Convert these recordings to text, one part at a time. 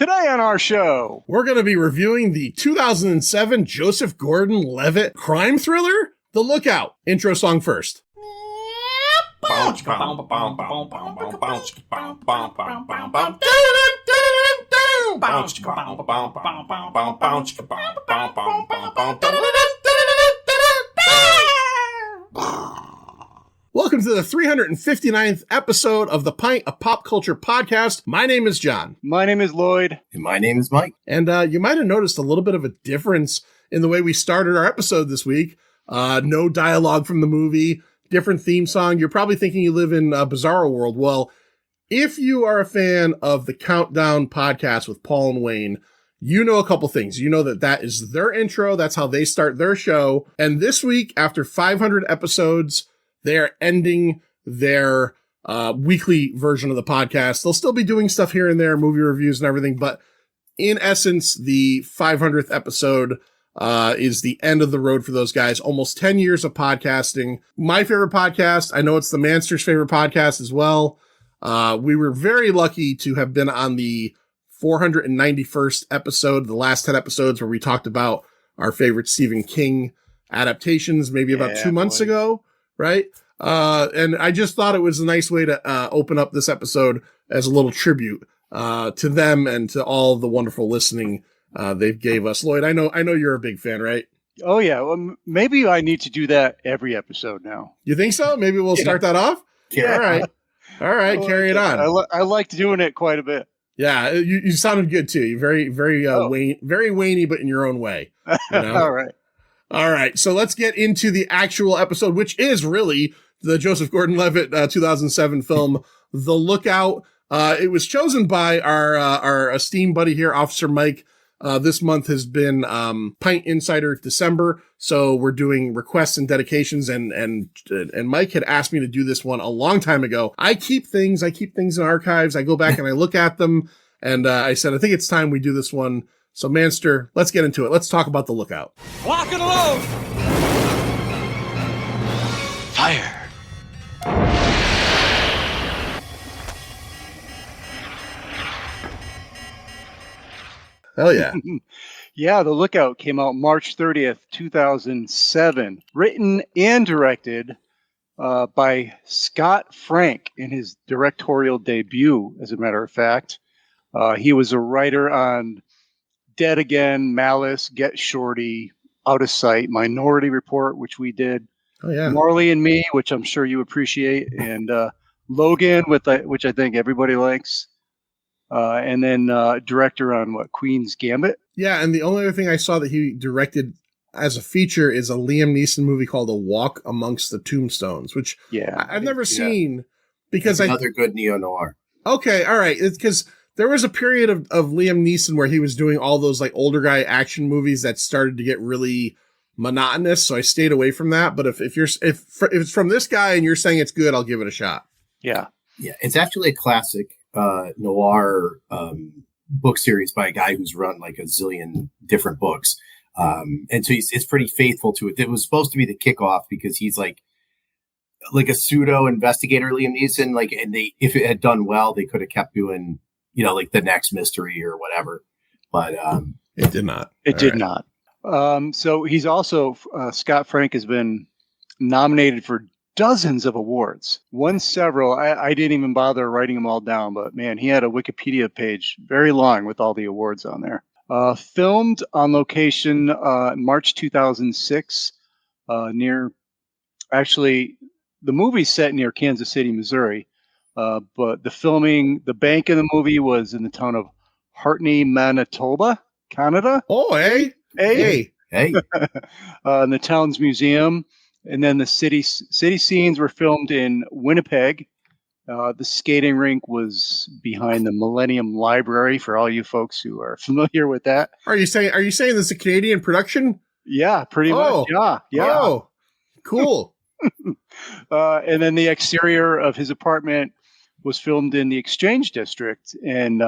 Today on our show, we're going to be reviewing the 2007 Joseph Gordon-Levitt crime thriller, The Lookout. Intro song first. Welcome to the 359th episode of the Pint, a pop culture podcast. My name is John. My name is Lloyd. And my name is Mike. And you might have noticed a little bit of a difference in the way we started our episode this week. No dialogue from the movie, different theme song. You're probably thinking you live in a bizarro world. Well, if you are a fan of the Countdown podcast with Paul and Wayne, you know a couple things. You know that is their intro. That's how they start their show. And this week, after 500 episodes, they are ending their weekly version of the podcast. They'll still be doing stuff here and there, movie reviews and everything. But in essence, the 500th episode is the end of the road for those guys. Almost 10 years of podcasting. My favorite podcast. I know it's the Manster's favorite podcast as well. We were very lucky to have been on the 491st episode, the last 10 episodes where we talked about our favorite Stephen King adaptations, maybe about 2 months ago. Right. And I just thought it was a nice way to open up this episode as a little tribute to them and to all the wonderful listening they've gave us. Lloyd, I know you're a big fan, right? Oh, yeah. Well, maybe I need to do that every episode now. You think so? Maybe we'll start that off? Yeah. All right. Carry it on. I like doing it quite a bit. Yeah, you sounded good, too. You're very Wayne-y, but in your own way. You know? All right, so let's get into the actual episode, which is really the Joseph Gordon-Levitt 2007 film, The Lookout. It was chosen by our esteemed buddy here, Officer Mike. This month has been Pint Insider December, so we're doing requests and dedications, and Mike had asked me to do this one a long time ago. I keep things in archives. I go back and I look at them, and I said, I think it's time we do this one. So, Manster, let's get into it. Let's talk about The Lookout. Lock and load! Fire! Hell yeah. Yeah, The Lookout came out March 30th, 2007. Written and directed by Scott Frank in his directorial debut, as a matter of fact. He was a writer on Dead Again, Malice, Get Shorty, Out of Sight, Minority Report, which we did. Oh, yeah. Marley and Me, which I'm sure you appreciate, and Logan, which I think everybody likes. And then director on Queen's Gambit. Yeah, and the only other thing I saw that he directed as a feature is a Liam Neeson movie called A Walk Amongst the Tombstones, which I've never seen because another good neo-noir. Okay, all right. It's because there was a period of Liam Neeson where he was doing all those like older guy action movies that started to get really monotonous. So I stayed away from that. But if it's from this guy and you're saying it's good, I'll give it a shot. Yeah. Yeah. It's actually a classic noir book series by a guy who's run like a zillion different books. And so it's pretty faithful to it. It was supposed to be the kickoff because he's like a pseudo investigator, Liam Neeson. Like, and if it had done well, they could have kept doing, like the next mystery or whatever, but it did not. It did not. So he's also Scott Frank has been nominated for dozens of awards, won several. I didn't even bother writing them all down, but man, he had a Wikipedia page very long with all the awards on there. Filmed on location March 2006 the movie's set near Kansas City, Missouri. But the bank in the movie was in the town of Hartney, Manitoba, Canada. Oh, hey. In the town's museum. And then the city scenes were filmed in Winnipeg. The skating rink was behind the Millennium Library for all you folks who are familiar with that. Are you saying this is a Canadian production? Yeah, pretty much. Yeah. Oh, cool. And then the exterior of his apartment was filmed in the Exchange District and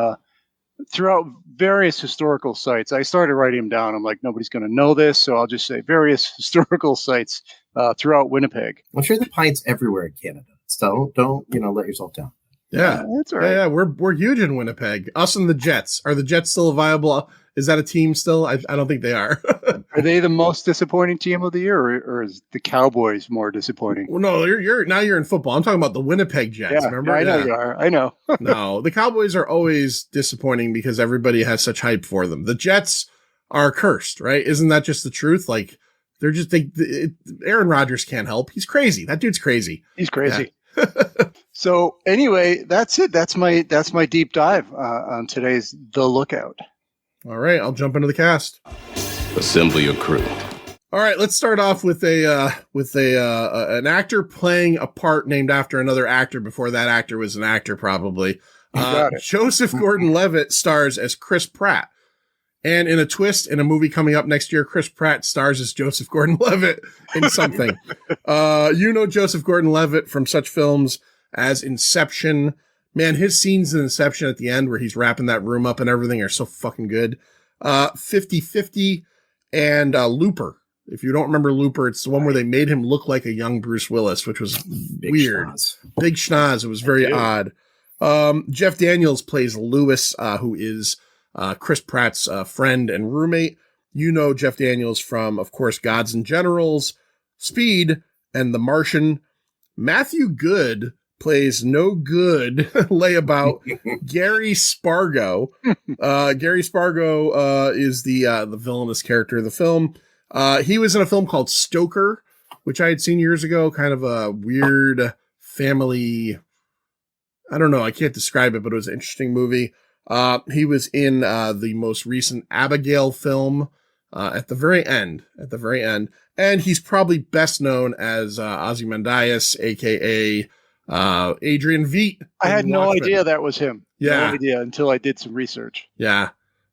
throughout various historical sites. I started writing them down. I'm like, nobody's going to know this, so I'll just say various historical sites throughout Winnipeg. I'm sure the Pint's everywhere in Canada, so don't let yourself down. Yeah. That's all right. Yeah, we're huge in Winnipeg. Us and the Jets. Are the Jets still viable? Is that a team still? I don't think they are. Are they the most disappointing team of the year, or is the Cowboys more disappointing? Well, no, you're in football. I'm talking about the Winnipeg Jets. Yeah, remember? I know you are. I know. No, the Cowboys are always disappointing because everybody has such hype for them. The Jets are cursed, right? Isn't that just the truth? Like they're just Aaron Rodgers can't help. He's crazy. That dude's crazy. He's crazy. Yeah. So anyway, that's it. That's my deep dive on today's The Lookout. All right, I'll jump into the cast. Assemble your crew. All right, let's start off with an actor playing a part named after another actor before that actor was an actor, probably. Joseph Gordon-Levitt stars as Chris Pratt. And in a twist, in a movie coming up next year, Chris Pratt stars as Joseph Gordon-Levitt in something. Joseph Gordon-Levitt from such films as Inception. Man, his scenes in Inception at the end where he's wrapping that room up and everything are so fucking good. 50-50 and Looper. If you don't remember Looper, it's the one where they made him look like a young Bruce Willis, which was weird. Big schnoz. It was very odd. Jeff Daniels plays Lewis, who is Chris Pratt's friend and roommate. You know Jeff Daniels from, of course, Gods and Generals, Speed, and The Martian. Matthew Good plays no good layabout Gary Spargo. Gary Spargo is the villainous character of the film. He was in a film called Stoker, which I had seen years ago. Kind of a weird family. I don't know. I can't describe it, but it was an interesting movie. He was in the most recent Abigail film at the very end. And he's probably best known as Ozymandias, a.k.a. Adrian Veidt. I had no idea that was him. Yeah. No idea until I did some research. Yeah.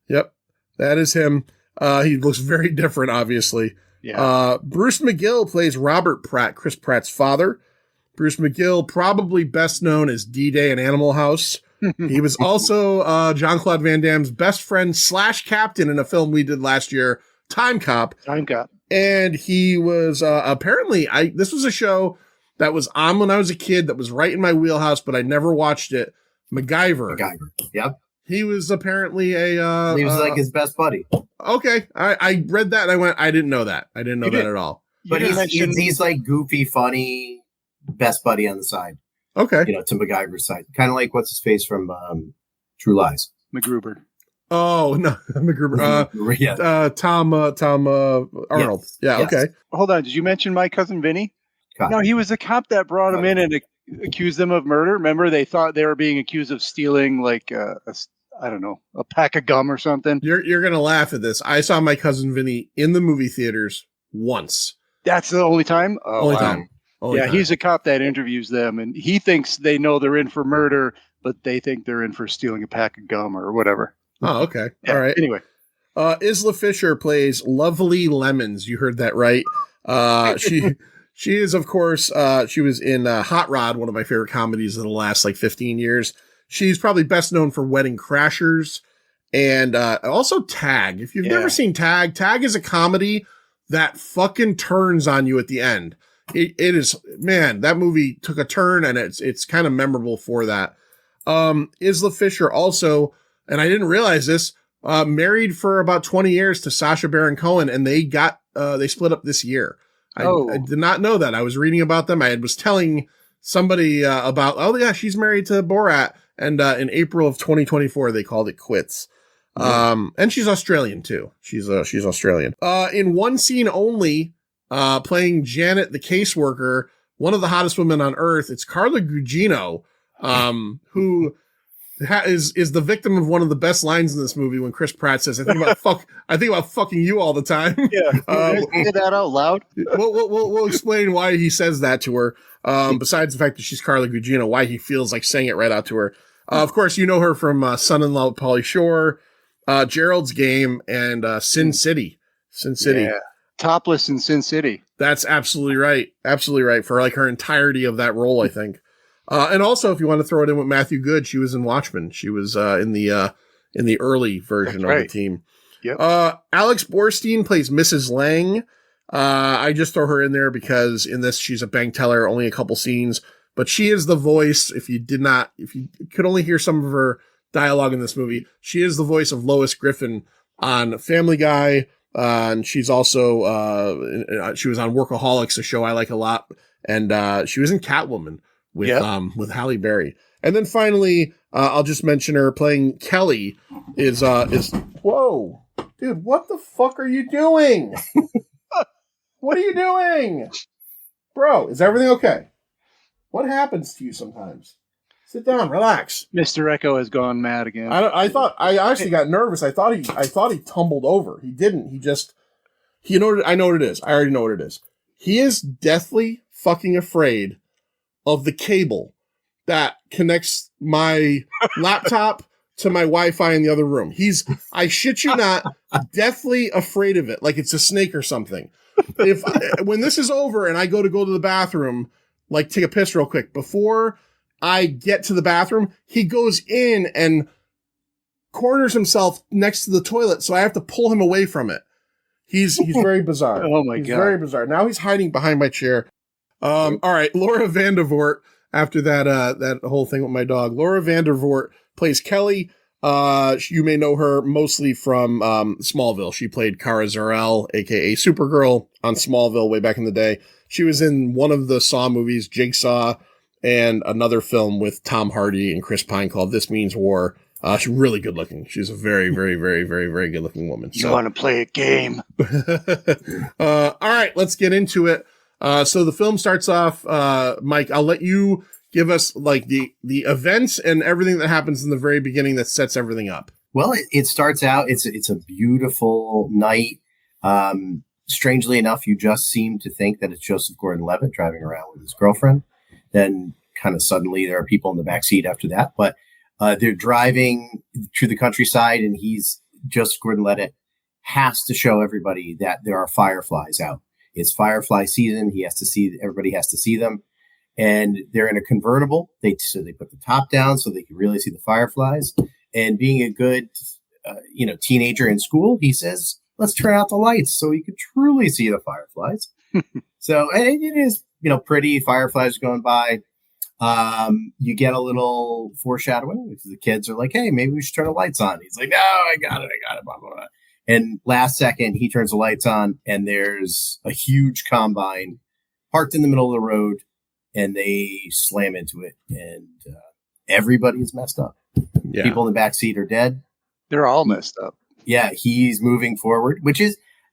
Yep. That is him. He looks very different, obviously. Yeah. Bruce McGill plays Robert Pratt, Chris Pratt's father. Bruce McGill, probably best known as D-Day in Animal House. He was also Jean-Claude Van Damme's best friend / captain in a film we did last year, Time Cop. And he was apparently, this was a show that was on when I was a kid that was right in my wheelhouse, but I never watched it. MacGyver. Yep. He was apparently he was like his best buddy. Okay. I read that and I went, I didn't know that. I didn't know that at all. But he's like goofy, funny, best buddy on the side. Okay. To MacGyver's side. Kind of like what's his face from True Lies. MacGruber. Oh, no. MacGruber. Tom Arnold. Yes. Yeah, Yes. okay. Hold on. Did you mention My Cousin Vinny? No, he was the cop that brought him in and accused them of murder. Remember, they thought they were being accused of stealing like a pack of gum or something. You're gonna laugh at this. I saw My Cousin Vinny in the movie theaters once. That's the only time. Only time. He's a cop that interviews them, and he thinks they know they're in for murder, but they think they're in for stealing a pack of gum or whatever. Oh, okay. Yeah, all right. Anyway, Isla Fisher plays Lovely Lemons. You heard that right. She is, of course, she was in Hot Rod, one of my favorite comedies of the last 15 years. She's probably best known for Wedding Crashers and also Tag. If you've never seen Tag is a comedy that fucking turns on you at the end. It is, man, that movie took a turn and it's kind of memorable for that. Isla Fisher also, and I didn't realize this, married for about 20 years to Sacha Baron Cohen, and they split up this year. I did not know that. I was reading about them. I was telling somebody about, she's married to Borat. And in April of 2024, they called it quits. And she's Australian too. She's Australian. In one scene only, playing Janet, the caseworker, one of the hottest women on earth, it's Carla Gugino, who is the victim of one of the best lines in this movie when Chris Pratt says, I think about fucking you all the time. Yeah. Say that out loud. We'll explain why he says that to her. Besides the fact that she's Carla Gugino, why he feels like saying it right out to her. Of course, you know her from Son-in-Law with Pauly Shore, Gerald's Game, and Sin City. Sin City. Yeah. Topless in Sin City. That's absolutely right. Absolutely right. For her entirety of that role, I think. And also, if you want to throw it in with Matthew Good, she was in Watchmen. She was in the early version of the team. Yep. Alex Borstein plays Mrs. Lang. I just throw her in there because in this she's a bank teller, only a couple scenes. but she is the voice. If you could only hear some of her dialogue in this movie, she is the voice of Lois Griffin on Family Guy. And she's also, she was on Workaholics, a show I like a lot. And she was in Catwoman with Halle Berry. And then finally, I'll just mention her playing Kelly is, whoa, dude, what the fuck are you doing? What are you doing? Bro, is everything okay? What happens to you sometimes? Sit down, relax. Mr. Echo has gone mad again. I actually got nervous. I thought he tumbled over. He didn't. He just, I know what it is. I already know what it is. He is deathly fucking afraid of the cable that connects my laptop to my Wi-Fi in the other room. I shit you not, deathly afraid of it. Like it's a snake or something. When this is over and I go to the bathroom, like take a piss real quick, before I get to the bathroom, he goes in and corners himself next to the toilet, so I have to pull him away from it. He's very bizarre. Oh my God. God. Very bizarre. Now he's hiding behind my chair. All right, Laura Vandervoort, after that whole thing with my dog. Laura Vandervoort plays Kelly. You may know her mostly from Smallville. She played Kara Zor-El, aka Supergirl, on Smallville way back in the day. She was in one of the Saw movies, Jigsaw, and another film with Tom Hardy and Chris Pine called This Means War. She's really good looking. She's a very, very, very, very, very good looking woman. You want to play a game? All right, let's get into it. So the film starts off, Mike, I'll let you give us like the events and everything that happens in the very beginning that sets everything up. Well, it starts out, it's a beautiful night. Strangely enough, you just seem to think that it's Joseph Gordon-Levitt driving around with his girlfriend. Then kind of suddenly there are people in the backseat after that. But they're driving through the countryside, and Joseph Gordon-Levitt has to show everybody that there are fireflies out. It's firefly season. Everybody has to see them. And they're in a convertible. So they put the top down so they can really see the fireflies. And being a good, teenager in school, he says, let's turn out the lights so we can truly see the fireflies. So, and it is, pretty fireflies going by. You get a little foreshadowing because the kids are like, hey, maybe we should turn the lights on. He's like, no, I got it, blah, blah, blah. And last second, he turns the lights on, and there's a huge combine parked in the middle of the road, and they slam into it, and everybody's messed up. Yeah. People in the back seat are dead. They're all messed up. Yeah, he's moving forward,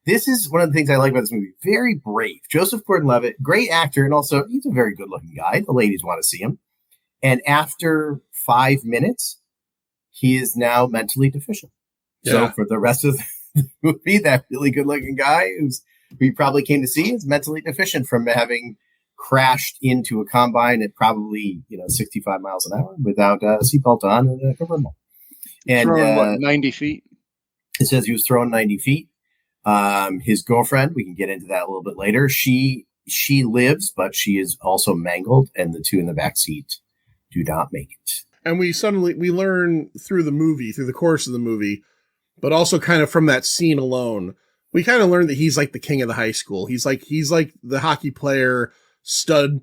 this is one of the things I like about this movie. Very brave. Joseph Gordon-Levitt, great actor, and also he's a very good-looking guy. The ladies want to see him. And after 5 minutes, he is now mentally deficient. Yeah. So for the rest of the movie, that really good-looking guy who you probably came to see is mentally deficient from having crashed into a combine at probably 65 miles an hour without a seatbelt on and a convertible. And throwing 90 feet. It says he was throwing 90 feet. His girlfriend, we can get into that a little bit later. She lives, but she is also mangled, and the two in the back seat do not make it. And we learn through the course of the movie, but also kind of from that scene alone, we kind of learn that he's like the king of the high school. He's like the hockey player stud,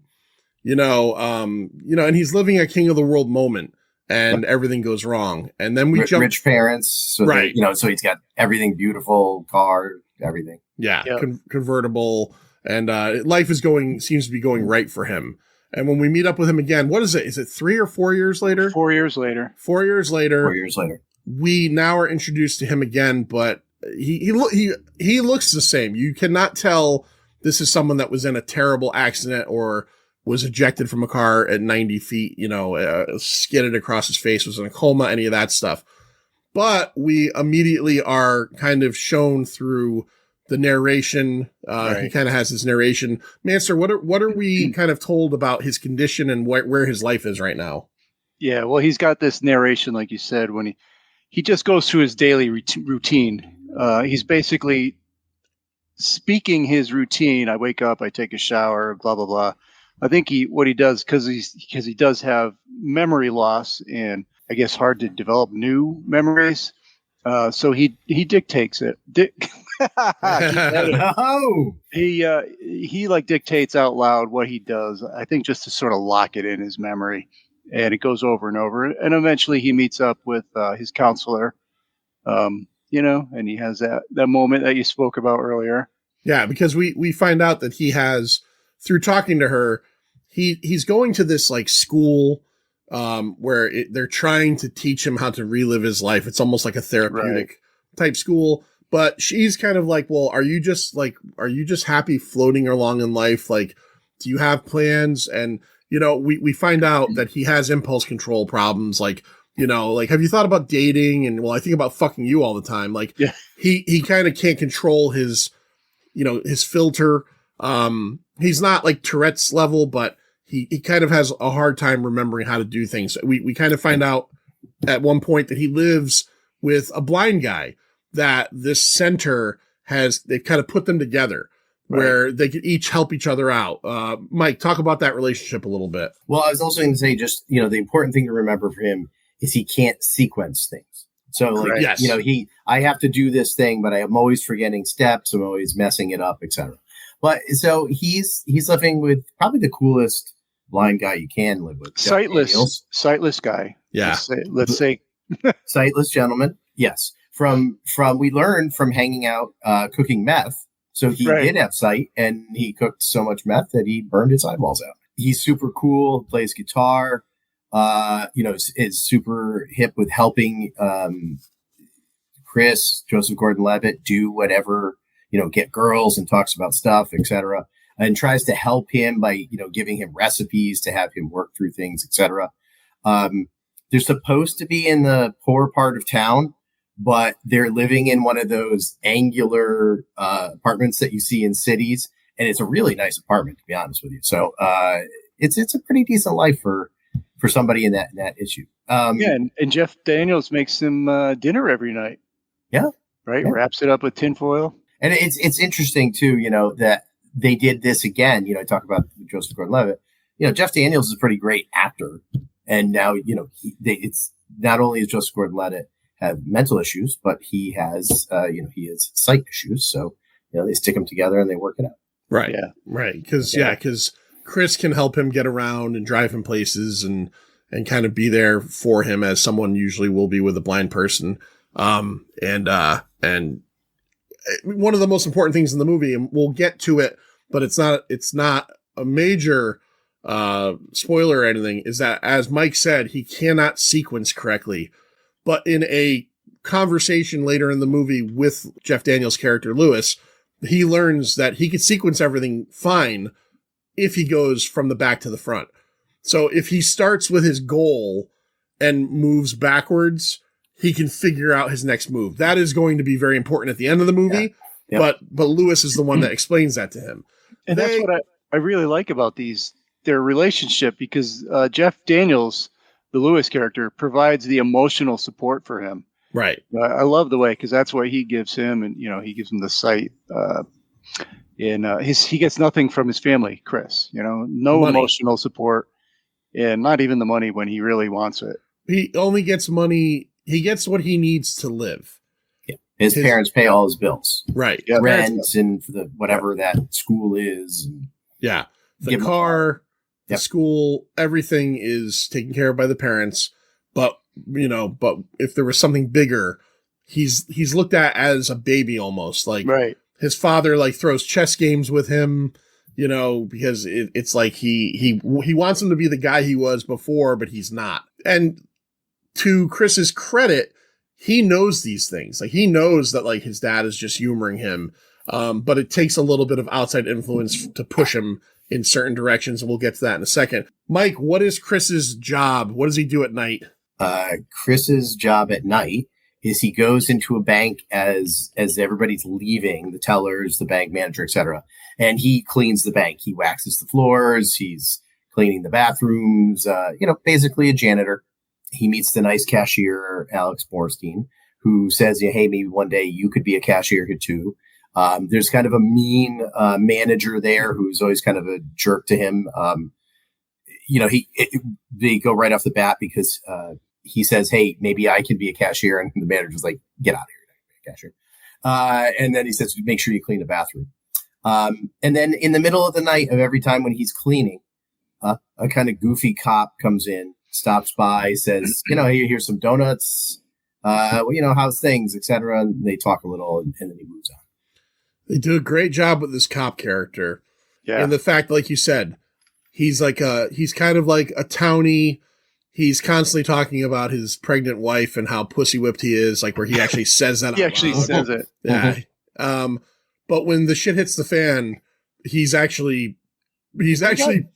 and he's living a king of the world moment, and everything goes wrong. And then we jump rich parents, so right? So he's got everything, beautiful car, everything. Yeah, yep. Convertible, and life seems to be going right for him. And when we meet up with him again, what is it? Is it 3 or 4 years later? 4 years later. 4 years later. We now are introduced to him again, but he looks the same. You cannot tell this is someone that was in a terrible accident or was ejected from a car at 90 feet, skidded across his face, was in a coma, any of that stuff. But we immediately are kind of shown through the narration. Right. He kind of has his narration. Manster, what are we kind of told about his condition and where his life is right now? Yeah, well, he's got this narration, like you said, when he just goes through his daily routine. He's basically speaking his routine. I wake up, I take a shower, blah, blah, blah. I think what he does, because he does have memory loss and I guess hard to develop new memories. So he dictates it. Keep at it. Oh, He like dictates out loud what he does. I think just to sort of lock it in his memory, and it goes over and over. And eventually, he meets up with his counselor. And he has that moment that you spoke about earlier. Yeah, because we find out that he has, through talking to her, he's going to this like school where they're trying to teach him how to relive his life. It's almost like a therapeutic type school. But she's kind of like, well, are you just happy floating along in life? Like, do you have plans? And, we find out that he has impulse control problems. Like, have you thought about dating? And, well, I think about fucking you all the time. Like, yeah. he kind of can't control his filter. He's not like Tourette's level, but he kind of has a hard time remembering how to do things. We kind of find out at one point that he lives with a blind guy, that this center they've kind of put them together where they could each help each other out. Mike, talk about that relationship a little bit. Well, I was also going to say, just, the important thing to remember for him is he can't sequence things. So like, yes. I have to do this thing, but I'm always forgetting steps. I'm always messing it up, etc. But so he's living with probably the coolest blind guy you can live with. Sightless guy. Yeah. Let's say sightless gentleman. Yes. From we learned from hanging out, cooking meth. So he did have sight, and he cooked so much meth that he burned his eyeballs out. He's super cool, plays guitar, is super hip with helping Chris, Joseph Gordon-Levitt, do whatever, get girls and talks about stuff, etc. And tries to help him by, giving him recipes to have him work through things, etc. They're supposed to be in the poor part of town, but they're living in one of those angular apartments that you see in cities. And it's a really nice apartment, to be honest with you. So it's a pretty decent life for somebody in that issue. And Jeff Daniels makes him dinner every night. Yeah. Right. Yeah. Wraps it up with tinfoil. And it's interesting too, that they did this again. I talk about Joseph Gordon-Levitt. Jeff Daniels is a pretty great actor. And now, it's not only is Joseph Gordon-Levitt have mental issues, but he has, he has sight issues. So, they stick them together and they work it out. Right. Yeah. Right. Because Chris can help him get around and drive him places and kind of be there for him as someone usually will be with a blind person. And one of the most important things in the movie, and we'll get to it, but it's not a major spoiler or anything, is that, as Mike said, he cannot sequence correctly. But in a conversation later in the movie with Jeff Daniels' character, Lewis, he learns that he could sequence everything fine if he goes from the back to the front. So if he starts with his goal and moves backwards, he can figure out his next move. That is going to be very important at the end of the movie. Yeah. Yep. But Lewis is the one that explains that to him. And that's what I really like about their relationship, because Jeff Daniels, the Lewis character, provides the emotional support for him. Right. I love the way, because that's what he gives him, and he gives him the sight. He gets nothing from his family, Chris. No money. Emotional support, and not even the money when he really wants it. He only gets money. He gets what he needs to live. Yeah. His parents pay all his bills. Right. Yeah. Rent and for the whatever that school is. Yeah. The car, the school, everything is taken care of by the parents. But if there was something bigger, he's looked at as a baby almost. Like, right. His father like throws chess games with him, because it's like he wants him to be the guy he was before, but he's not. And to Chris's credit, he knows these things. Like, he knows that like his dad is just humoring him. But it takes a little bit of outside influence to push him in certain directions. And we'll get to that in a second. Mike, what is Chris's job? What does he do at night? Chris's job at night is he goes into a bank as everybody's leaving, the tellers, the bank manager, etc. And he cleans the bank. He waxes the floors. He's cleaning the bathrooms, basically a janitor. He meets the nice cashier, Alex Borstein, who says, hey, maybe one day you could be a cashier here too. There's kind of a mean manager there who's always kind of a jerk to him. They go right off the bat because he says, hey, maybe I can be a cashier. And the manager's like, get out of here, cashier. And then he says, make sure you clean the bathroom. And then in the middle of the night of every time when he's cleaning, a kind of goofy cop comes in, stops by, says, here's some donuts, how's things, etc. And they talk a little, and then he moves on. They do a great job with this cop character. Yeah. And the fact, like you said, he's kind of like a townie. He's constantly talking about his pregnant wife and how pussy whipped he is, like where he actually says that. He actually says it. Yeah. But when the shit hits the fan, he's actually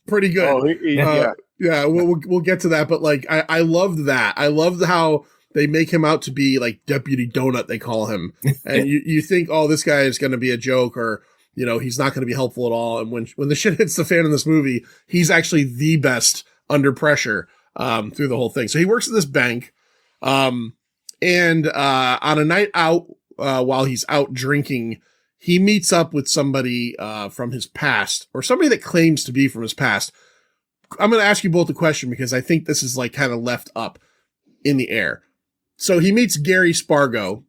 pretty good. Oh, yeah. Yeah, we'll get to that, but like I loved that. I loved how they make him out to be like Deputy Donut, they call him, and you think, oh, this guy is going to be a joke, or he's not going to be helpful at all. And when the shit hits the fan in this movie, he's actually the best under pressure through the whole thing. So he works at this bank, and on a night out while he's out drinking, he meets up with somebody from his past, or somebody that claims to be from his past. I'm going to ask you both a question because I think this is like kind of left up in the air. So he meets Gary Spargo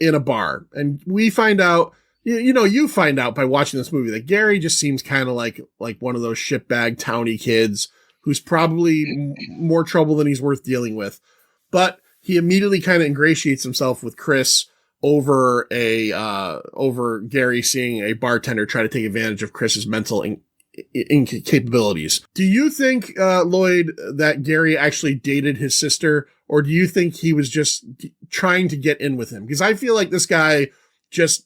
in a bar, and we find out, you find out by watching this movie that Gary just seems kind of like one of those shitbag townie kids who's probably more trouble than he's worth dealing with. But he immediately kind of ingratiates himself with Chris over Gary seeing a bartender try to take advantage of Chris's mental incapabilities. Do you think, Lloyd, that Gary actually dated his sister, or do you think he was just trying to get in with him? Because I feel like this guy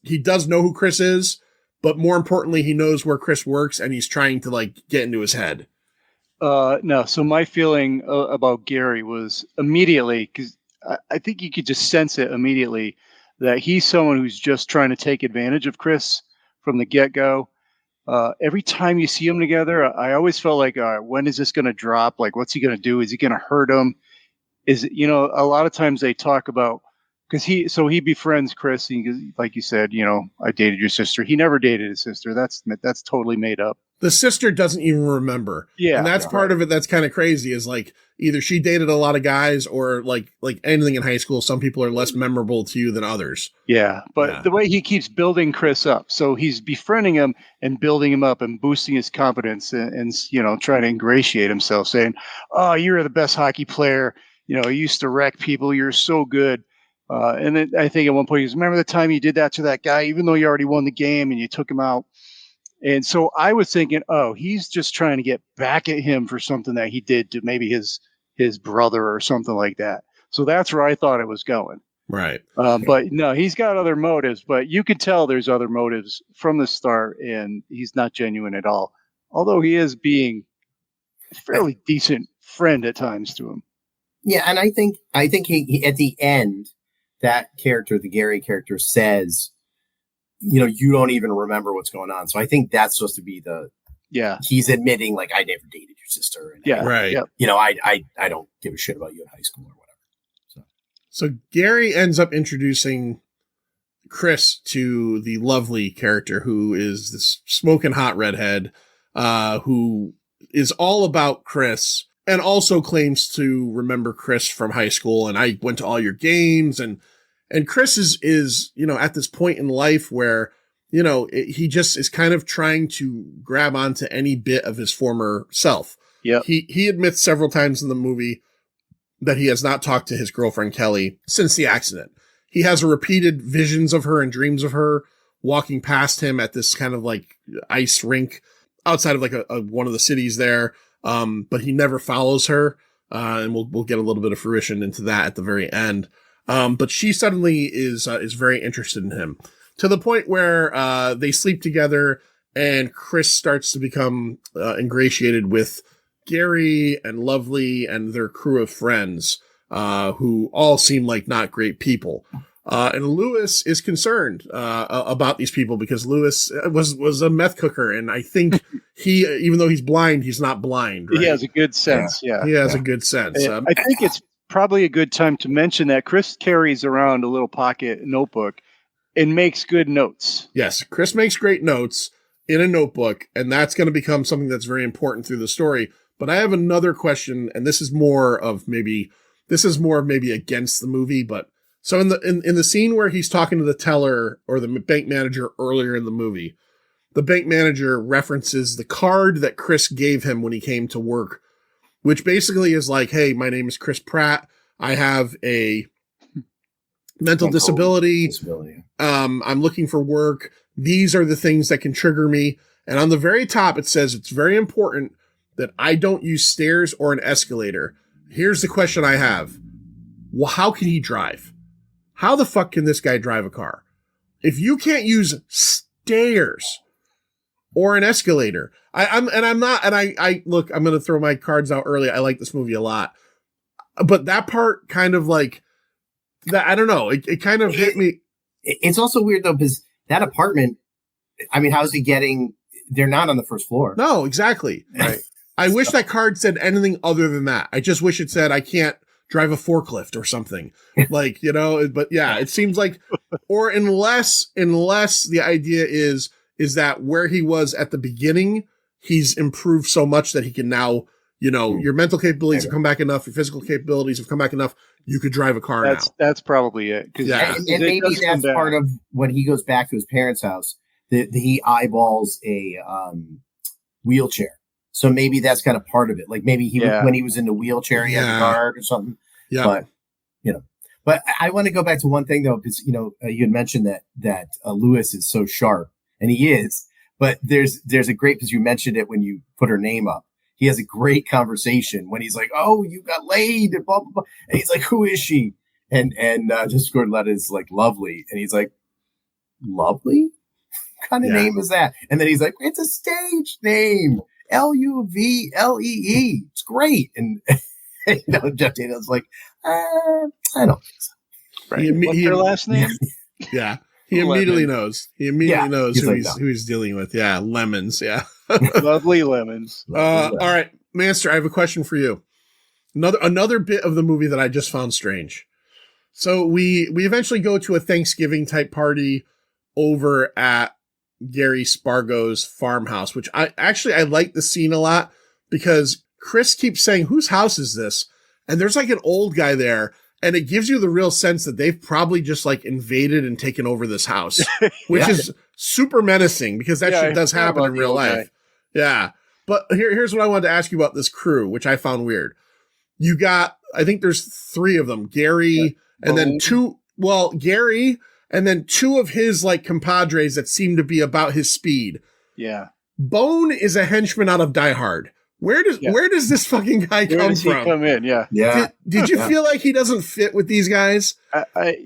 he does know who Chris is, but more importantly, he knows where Chris works, and he's trying to like get into his head. No. So my feeling about Gary was immediately, because I think you could just sense it immediately, that he's someone who's just trying to take advantage of Chris from the get-go. Every time you see them together, I always felt like, when is this going to drop? Like, what's he going to do? Is he going to hurt him? A lot of times they talk about, because he befriends Chris, and like you said, I dated your sister. He never dated his sister. That's totally made up. The sister doesn't even remember. Yeah. And that's part of it that's kind of crazy, is like either she dated a lot of guys, or like anything in high school, some people are less memorable to you than others. Yeah. But the way he keeps building Chris up, so he's befriending him and building him up and boosting his confidence and trying to ingratiate himself, saying, oh, you're the best hockey player. You used to wreck people. You're so good. And then I think at one point he goes, remember the time you did that to that guy, even though you already won the game and you took him out? And so I was thinking, oh, he's just trying to get back at him for something that he did to maybe his brother or something like that. So that's where I thought it was going. Right. But no, he's got other motives, but you could tell there's other motives from the start, and he's not genuine at all. Although he is being a fairly decent friend at times to him. Yeah. And I think he at the end, that character, the Gary character, says, you don't even remember what's going on. So I think that's supposed to be he's admitting, like, I never dated your sister. And right. I don't give a shit about you in high school or whatever. So Gary ends up introducing Chris to the lovely character, who is this smoking hot redhead, who is all about Chris and also claims to remember Chris from high school. And I went to all your games, and Chris is at this point in life where, he just is kind of trying to grab onto any bit of his former self. Yeah. He admits several times in the movie that he has not talked to his girlfriend Kelly since the accident. He has repeated visions of her and dreams of her walking past him at this kind of like ice rink outside of like one of the cities there. But he never follows her. And we'll get a little bit of fruition into that at the very end. But she suddenly is very interested in him, to the point where they sleep together, and Chris starts to become ingratiated with Gary and Lovely and their crew of friends, who all seem like not great people. And Lewis is concerned about these people because Lewis was a meth cooker, and I think even though he's blind, he's not blind. Right? He has a good sense. Yeah, he has a good sense. I think it's probably a good time to mention that Chris carries around a little pocket notebook and makes good notes. Yes, Chris makes great notes in a notebook, and that's going to become something that's very important through the story. But I have another question, and this is more of maybe against the movie, but So in the scene where he's talking to the teller or the bank manager earlier in the movie, the bank manager references the card that Chris gave him when he came to work, which basically is like, hey, my name is Chris Pratt. I have a mental disability. I'm looking for work. These are the things that can trigger me. And on the very top, it says it's very important that I don't use stairs or an escalator. Here's the question I have. Well, how can he drive? How the fuck can this guy drive a car? If you can't use stairs or an escalator, I'm going to throw my cards out early. I like this movie a lot, but that part kind of like that. I don't know. It kind of hit me. It's also weird though, because that apartment, I mean, how's he getting? They're not on the first floor. No, exactly. Right. I wish that card said anything other than that. I just wish it said, I can't drive a forklift or something, like, but yeah, it seems like, or unless the idea is that where he was at the beginning, he's improved so much that he can now, your mental capabilities have come back enough, your physical capabilities have come back enough, you could drive a car now. That's probably it. Yeah. And maybe that's part of when he goes back to his parents' house, he eyeballs a wheelchair. So maybe that's kind of part of it. Like maybe when he was in the wheelchair, he had a guard or something. Yeah. But I want to go back to one thing though, because, you had mentioned that Lewis is so sharp, and he is, but there's a great, because you mentioned it when you put her name up. He has a great conversation when he's like, "Oh, you got laid," and blah, blah, blah. And he's like, "Who is she?" And Joseph Gordon-Levitt is like, "Lovely." And he's like, "Lovely? What kind of name is that?" And then he's like, "It's a stage name. Luvlee. It's great." And Jeff Daniels like, I don't think so. Right. What's their last name? Yeah. He immediately knows. He immediately knows who he's dealing with. Yeah. Lemons. Yeah. Lovely lemons. All right, Manster, I have a question for you. Another bit of the movie that I just found strange. So we eventually go to a Thanksgiving type party over at Gary Spargo's farmhouse, which I like the scene a lot because Chris keeps saying, "Whose house is this?" And there's like an old guy there, and it gives you the real sense that they've probably just like invaded and taken over this house, which is super menacing because that shit does happen in real life. Yeah. But here's what I wanted to ask you about this crew, which I found weird. You got, I think there's 3 of them, Gary, and then Gary, and then 2 of his like compadres that seem to be about his speed. Yeah. Bone is a henchman out of Die Hard. Where does this fucking guy come from? Come in? Yeah. Did you feel like he doesn't fit with these guys? I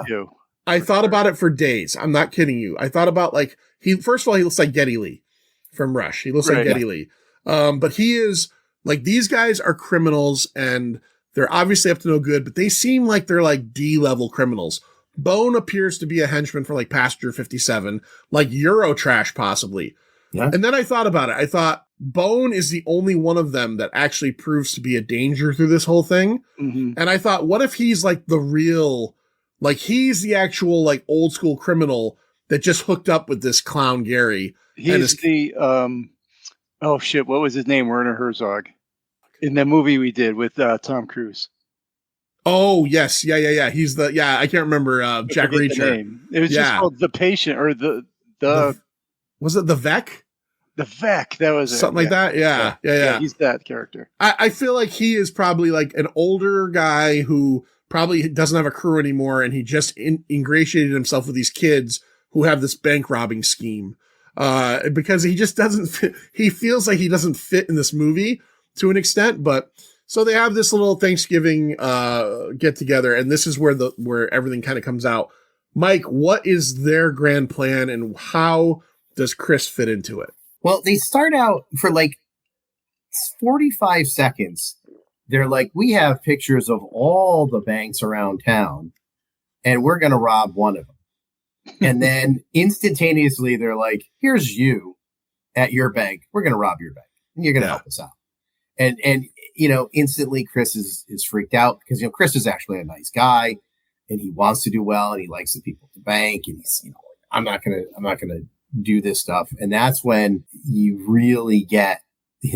do. I thought about it for days. I'm not kidding you. I thought about like first of all, he looks like Geddy Lee from Rush. He looks like Geddy Lee. But he is like, these guys are criminals and they're obviously up to no good, but they seem like they're like D-level criminals. Bone appears to be a henchman for like Passenger 57, like Eurotrash possibly. Yeah. And then I thought about it. I thought Bone is the only one of them that actually proves to be a danger through this whole thing. Mm-hmm. And I thought, what if he's like the real, like he's the actual like old school criminal that just hooked up with this clown Gary. He's the, oh shit, what was his name? Werner Herzog. In the movie we did with Tom Cruise. Oh, yes. Yeah. He's I can't remember Jack Reacher. It was just called The Patient or the was it The Vec? The Vec, that was something like that. Yeah. He's that character. I feel like he is probably like an older guy who probably doesn't have a crew anymore, and he just ingratiated himself with these kids who have this bank robbing scheme. Because he just doesn't fit. He feels like he doesn't fit in this movie to an extent, but so they have this little Thanksgiving get together, and this is where everything kind of comes out. Mike, what is their grand plan, and how does Chris fit into it? Well, they start out for like 45 seconds. They're like, we have pictures of all the banks around town, and we're going to rob one of them. And then instantaneously, they're like, here's you at your bank. We're going to rob your bank, and you're going to help us out. And instantly Chris is freaked out because, Chris is actually a nice guy and he wants to do well and he likes the people at the bank. And he's, I'm not going to do this stuff. And that's when you really get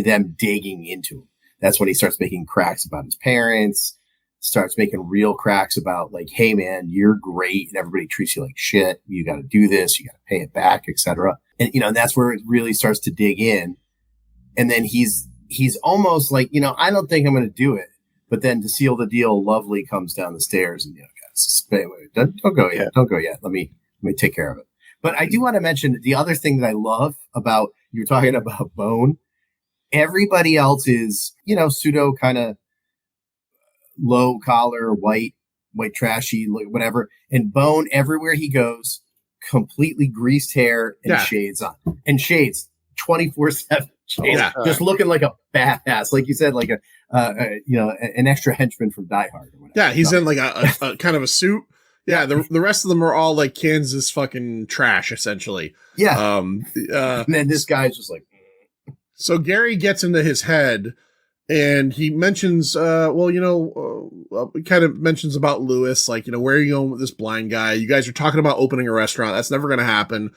them digging into him. That's when he starts making cracks about his parents. starts making real cracks about like, hey man, you're great and everybody treats you like shit. You got to do this, you got to pay it back, etc. And you know, that's where it really starts to dig in. And then he's almost like, you know, I don't think I'm going to do it. But then to seal the deal, Lovely comes down the stairs and, you know, guys, wait, don't go yet. Don't go yet. Let me take care of it. But I do want to mention the other thing that I love about, you were talking about Bone. Everybody else is, you know, pseudo kind of low collar, white trashy, whatever. And Bone, everywhere he goes, completely greased hair and shades on. And shades 24/7. Just looking like a badass, like you said, like an extra henchman from Die Hard. Or whatever. Yeah, he's in like a kind of a suit. Yeah, the rest of them are all like Kansas fucking trash, essentially. Yeah. And then this guy's just like. So Gary gets into his head, and he mentions, kind of mentions about Lewis, like, you know, where are you going with this blind guy? You guys are talking about opening a restaurant. That's never going to happen.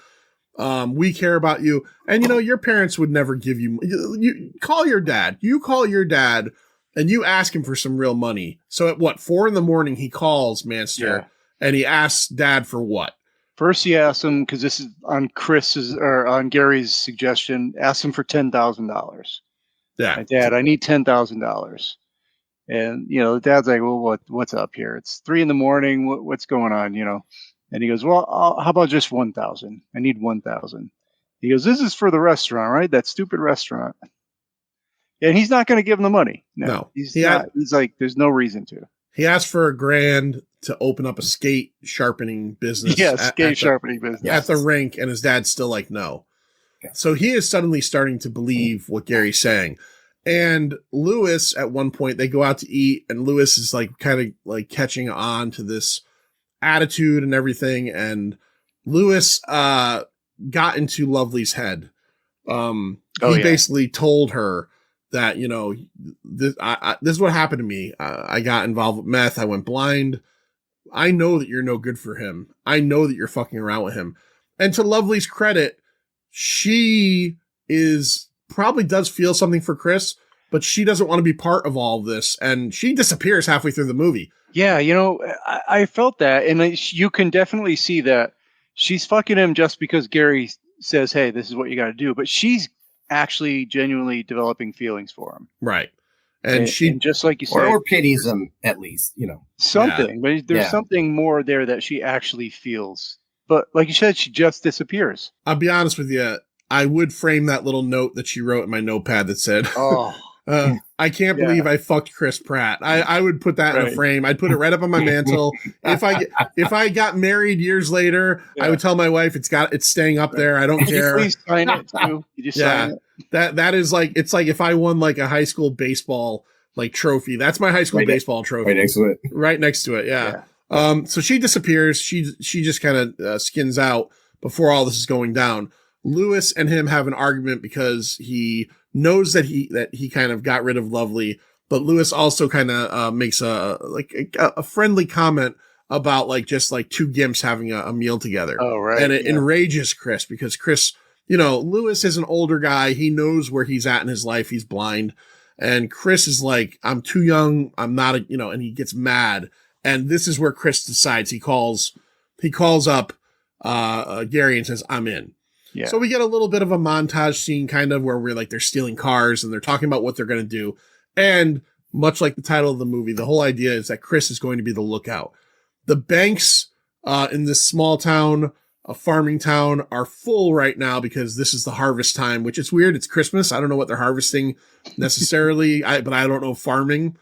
We care about you. And, you know, your parents would never give you call your dad. You call your dad and you ask him for some real money. So at 4 a.m, he calls Manster and he asks Dad for what? First, he asks him, because this is on on Gary's suggestion, ask him for $10,000. Yeah. My dad, I need $10,000. And, you know, the dad's like, well, what's up here? It's 3 a.m. What's going on, you know? And he goes, well, how about just 1,000? I need 1,000. He goes, this is for the restaurant, right? That stupid restaurant. And he's not going to give him the money. No. He's like, there's no reason to. He asked for $1,000 to open up a skate sharpening business. Yeah, sharpening business. At the rink, and his dad's still like, no. Yeah. So he is suddenly starting to believe what Gary's saying. And Lewis, at one point, they go out to eat, and Lewis is like kind of like catching on to this attitude and everything. And Lewis got into Lovely's head. He basically told her that, you know, this is what happened to me. I got involved with meth. I went blind. I know that you're no good for him. I know that you're fucking around with him. And to Lovely's credit, she probably does feel something for Chris, but she doesn't want to be part of all of this. And she disappears halfway through the movie. Yeah, you know, I felt that. And you can definitely see that she's fucking him just because Gary says, hey, this is what you got to do. But she's actually genuinely developing feelings for him. Right. And just like you said, or pities him at least, you know, something, but there's something more there that she actually feels. But like you said, she just disappears. I'll be honest with you. I would frame that little note that she wrote in my notepad that said, I can't believe I fucked Chris Pratt. I would put that in a frame. I'd put it right up on my mantle. If I got married years later, I would tell my wife it's staying up there. I don't care. Please sign it too. You just sign it. That is like, it's like if I won like a high school baseball like trophy. That's my high school baseball trophy. Right next to it. Right next to it. Yeah. So she disappears. She just kind of skins out before all this is going down. Lewis and him have an argument because he knows that he kind of got rid of Lovely, but Lewis also kind of makes a friendly comment about like just like two gimps having a meal together. Oh, right. And it enrages Chris because Chris, you know, Lewis is an older guy. He knows where he's at in his life. He's blind. And Chris is like, I'm too young. I'm not, and he gets mad. And this is where Chris decides. He calls up Gary and says, I'm in. Yeah. So we get a little bit of a montage scene kind of where we're like, they're stealing cars and they're talking about what they're going to do. And much like the title of the movie, the whole idea is that Chris is going to be the lookout. The banks in this small town, a farming town, are full right now because this is the harvest time, which is weird. It's Christmas. I don't know what they're harvesting necessarily, but I don't know farming.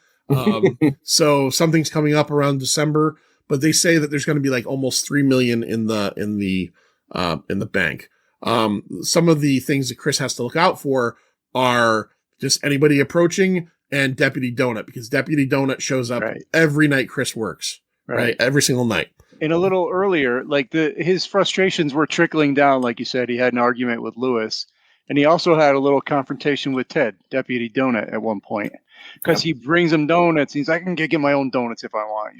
So something's coming up around December, but they say that there's going to be like almost 3 million in the bank. Some of the things that Chris has to look out for are just anybody approaching and Deputy Donut, because Deputy Donut shows up every night Chris works, right? Every single night. And a little earlier, like his frustrations were trickling down. Like you said, he had an argument with Lewis, and he also had a little confrontation with Ted, Deputy Donut, at one point, because he brings him donuts. He's like, I can get my own donuts if I want,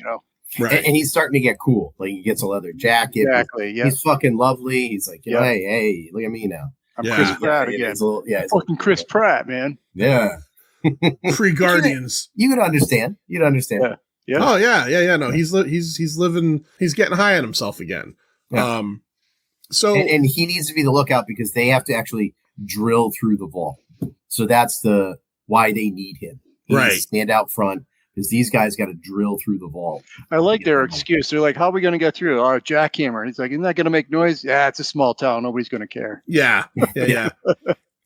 Right. And he's starting to get cool. Like he gets a leather jacket. Exactly. Yeah. He's fucking lovely. He's like, hey, look at me now. I'm Chris Pratt again. Fucking Chris Pratt, man. Yeah. Pre-Guardians. You could understand. You'd understand. Yeah. Oh yeah. No, he's living. He's getting high on himself again. Yeah. So and he needs to be the lookout because they have to actually drill through the vault. So that's why they need him. He needs to stand out front because these guys got to drill through the vault. I like their excuse. They're like, "How are we going to get through?" "Oh, jackhammer." He's like, "Isn't that going to make noise?" "Yeah, it's a small town. Nobody's going to care." Yeah.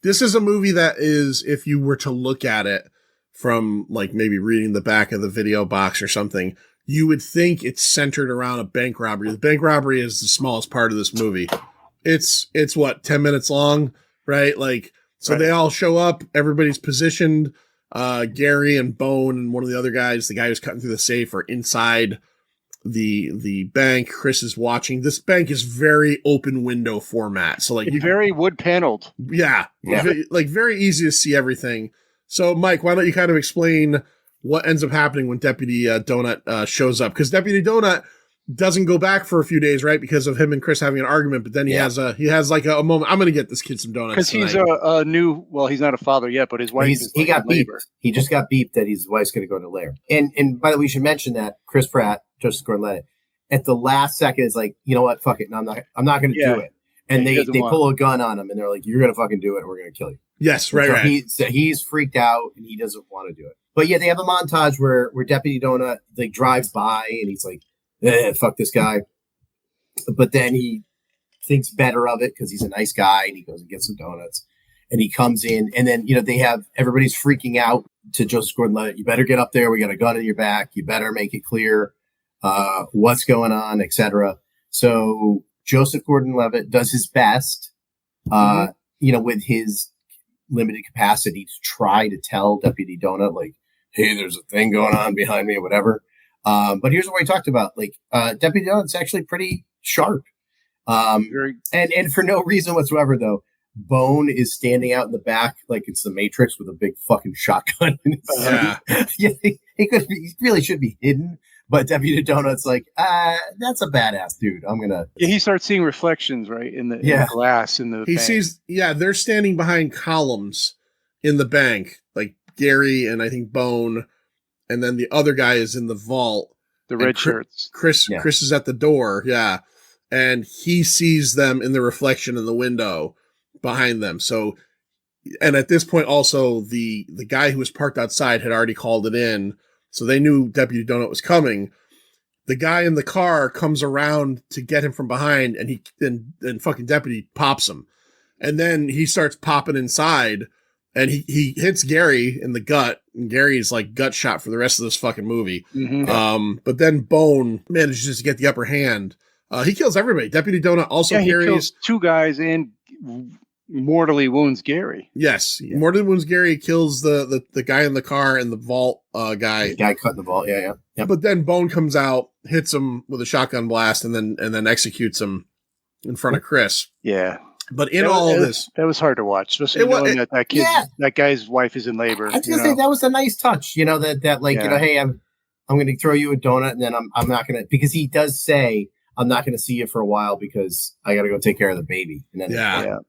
This is a movie that is, if you were to look at it from like maybe reading the back of the video box or something, you would think it's centered around a bank robbery. The bank robbery is the smallest part of this movie. It's what, 10 minutes long, right? Like, so They all show up, everybody's positioned. Gary and Bone and one of the other guys, the guy who's cutting through the safe, are inside the bank. Chris is watching. This bank is very open window format. So like very wood paneled. Yeah. Like very easy to see everything. So Mike, why don't you kind of explain what ends up happening when Deputy Donut shows up? Because Deputy Donut doesn't go back for a few days, right? Because of him and Chris having an argument, but then he has like a moment. I'm going to get this kid some donuts. Because he's a new, well, he's not a father yet, but his wife he got beeped. He just got beeped that his wife's going to go to labor. And by the way, we should mention that Chris Pratt, Justice Gordon-Levitt, at the last second is like, you know what, fuck it, no, I'm not going to do it. And they pull a gun on him and they're like, you're going to fucking do it and we're going to kill you. Yes, right. He's freaked out and he doesn't want to do it. But yeah, they have a montage where Deputy Donut like drives by and he's like, fuck this guy. But then he thinks better of it because he's a nice guy and he goes and gets some donuts and he comes in and then, they have everybody's freaking out to Joseph Gordon-Levitt. You better get up there. We got a gun in your back. You better make it clear what's going on, etc. So Joseph Gordon-Levitt does his best, with his limited capacity to try to tell Deputy Donut, like, hey, there's a thing going on behind me or whatever. But here's what we talked about. Like, Deputy Donut's actually pretty sharp. And for no reason whatsoever, though, Bone is standing out in the back like it's the Matrix with a big fucking shotgun. He really should be hidden. But Deputy Donut's like, that's a badass dude. I'm gonna. Yeah, he starts seeing reflections right in the glass in the. He bank. sees. Yeah, they're standing behind columns in the bank, like Gary and I think Bone, and then the other guy is in the vault. The red shirts. Chris is at the door. Yeah, and he sees them in the reflection in the window behind them. So, and at this point, also the guy who was parked outside had already called it in. So they knew Deputy Donut was coming. The guy in the car comes around to get him from behind, and and fucking Deputy pops him. And then he starts popping inside, and he hits Gary in the gut, and Gary's like gut shot for the rest of this fucking movie. Mm-hmm. But then Bone manages to get the upper hand. He kills everybody. Deputy Donut also carries... He kills two guys and mortally wounds Gary. Yes, mortally wounds Gary, kills the guy in the car and the vault guy. The guy cutting the vault, yeah. But then Bone comes out, hits him with a shotgun blast, and then executes him in front of Chris. Yeah. But in all of this, that was hard to watch, especially knowing that guy's wife is in labor. I was gonna say that was a nice touch. Hey, I'm going to throw you a donut, and then I'm not going to, because he does say, I'm not going to see you for a while because I got to go take care of the baby. And then so.